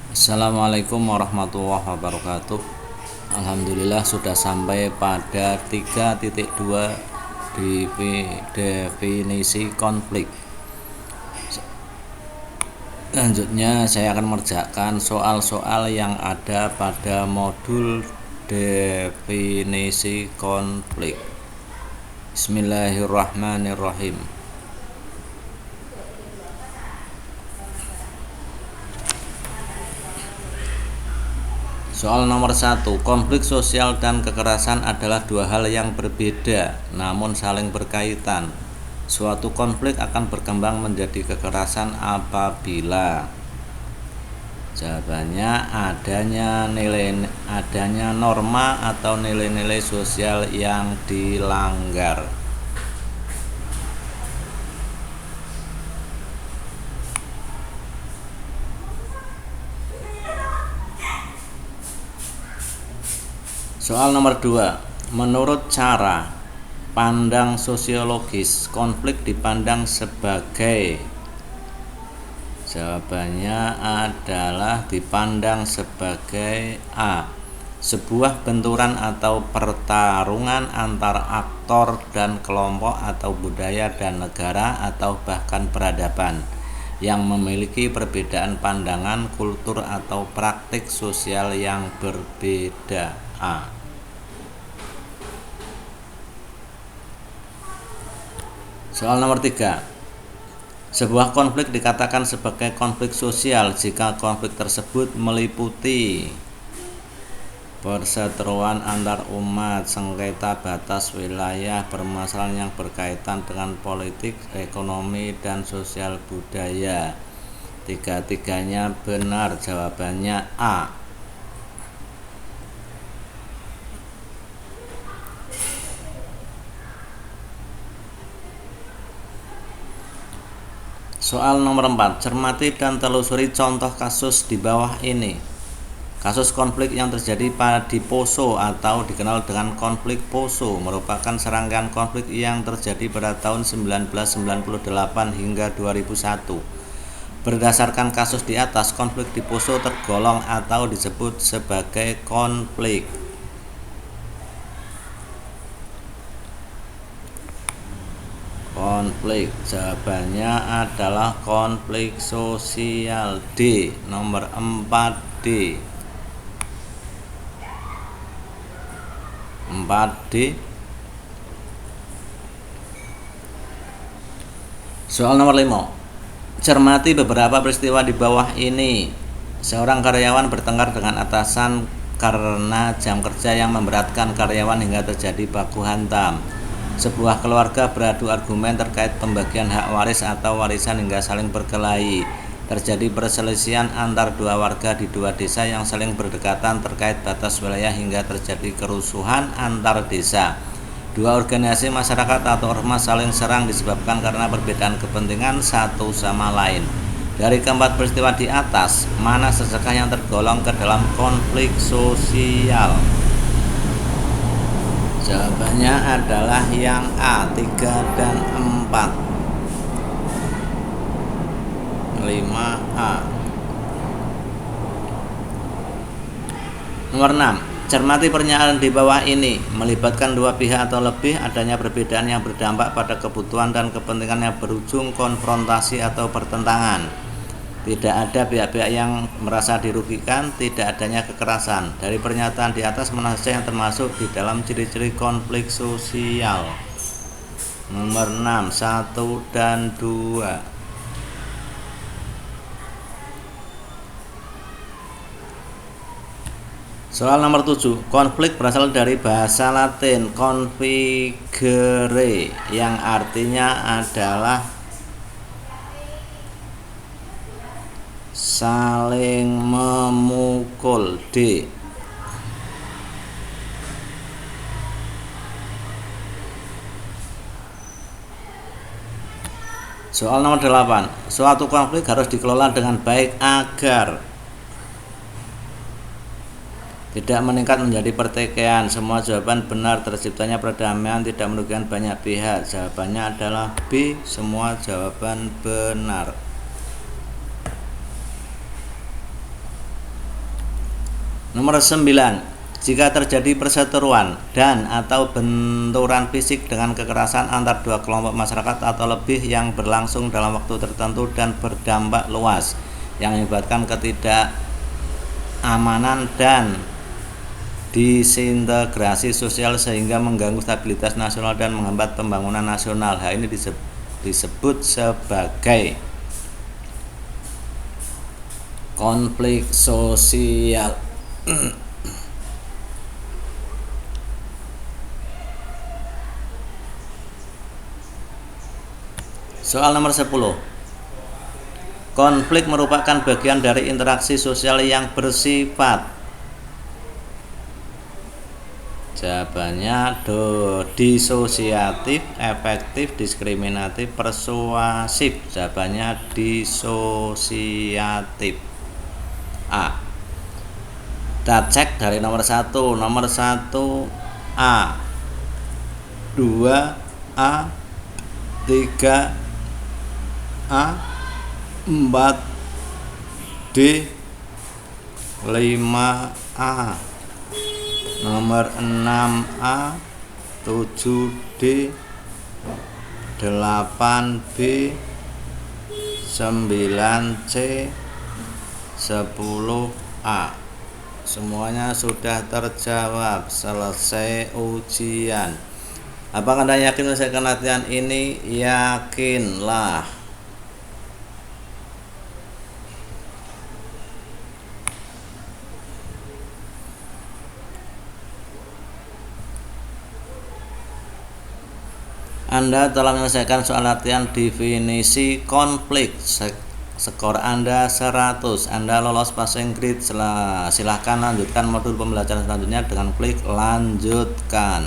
Assalamualaikum warahmatullahi wabarakatuh. Alhamdulillah sudah sampai pada 3.2 definisi konflik. Selanjutnya saya akan mengerjakan soal-soal yang ada pada modul definisi konflik. Bismillahirrahmanirrahim. Soal nomor 1. Konflik sosial dan kekerasan adalah dua hal yang berbeda namun saling berkaitan. Suatu konflik akan berkembang menjadi kekerasan apabila jawabannya adanya norma atau nilai-nilai sosial yang dilanggar. Soal nomor 2. Menurut cara pandang sosiologis, konflik dipandang sebagai jawabannya adalah dipandang sebagai A. Sebuah benturan atau pertarungan antar aktor dan kelompok atau budaya dan negara atau bahkan peradaban yang memiliki perbedaan pandangan, kultur atau praktik sosial yang berbeda. A. Soal nomor 3. Sebuah konflik dikatakan sebagai konflik sosial jika konflik tersebut meliputi perseteruan antar umat, sengketa batas wilayah, permasalahan yang berkaitan dengan politik, ekonomi, dan sosial budaya. Tiga-tiganya benar, jawabannya A. Soal nomor 4. Cermati dan telusuri contoh kasus di bawah ini. Kasus konflik yang terjadi di Poso atau dikenal dengan konflik Poso merupakan serangkaian konflik yang terjadi pada tahun 1998 hingga 2001. Berdasarkan kasus di atas, konflik di Poso tergolong atau disebut sebagai konflik jawabannya adalah konflik sosial. D. Nomor 4D. 4D. Soal nomor 5. Cermati beberapa peristiwa di bawah ini. Seorang karyawan bertengkar dengan atasan karena jam kerja yang memberatkan karyawan hingga terjadi baku hantam. Sebuah keluarga beradu argumen terkait pembagian hak waris atau warisan hingga saling berkelahi. Terjadi perselisihan antar dua warga di dua desa yang saling berdekatan terkait batas wilayah hingga terjadi kerusuhan antar desa. Dua organisasi masyarakat atau ormas saling serang disebabkan karena perbedaan kepentingan satu sama lain. Dari keempat peristiwa di atas, mana sesakah yang tergolong ke dalam konflik sosial? Jawabannya adalah yang A, 3 dan 4. 5A. Nomor 6. Cermati pernyataan di bawah ini. Melibatkan dua pihak atau lebih, adanya perbedaan yang berdampak pada kebutuhan dan kepentingan yang berujung konfrontasi atau pertentangan. Tidak ada pihak-pihak yang merasa dirugikan, tidak adanya kekerasan. Dari pernyataan di atas, mana saja yang termasuk di dalam ciri-ciri konflik sosial? Nomor 6, 1 dan 2. Soal nomor 7. Konflik berasal dari bahasa Latin configere yang artinya adalah saling memukul. D. Soal nomor 8. Suatu konflik harus dikelola dengan baik agar tidak meningkat menjadi pertikaian. Semua jawaban benar. Terciptanya perdamaian, tidak merugikan banyak pihak. Jawabannya adalah B. Semua jawaban benar. Nomor 9. Jika terjadi perseteruan dan atau benturan fisik dengan kekerasan antar dua kelompok masyarakat atau lebih yang berlangsung dalam waktu tertentu dan berdampak luas yang mengakibatkan ketidakamanan dan disintegrasi sosial sehingga mengganggu stabilitas nasional dan menghambat pembangunan nasional. Hal ini disebut sebagai konflik sosial. Soal nomor 10. Konflik merupakan bagian dari interaksi sosial yang bersifat. Jawabannya disosiatif, efektif, diskriminatif, persuasif. Jawabannya disosiatif. A. Kita cek dari nomor 1. Nomor 1 A, 2 A, 3 A, 4 D, 5 A, nomor 6 A, 7 D, 8 B, 9 C, 10 A. Semuanya sudah terjawab. Selesai ujian. Apakah Anda yakin menyelesaikan latihan ini? Yakinlah. Anda telah menyelesaikan soal latihan definisi konflik. Skor Anda 100. Anda lolos passing grade. Silahkan lanjutkan modul pembelajaran selanjutnya dengan klik lanjutkan.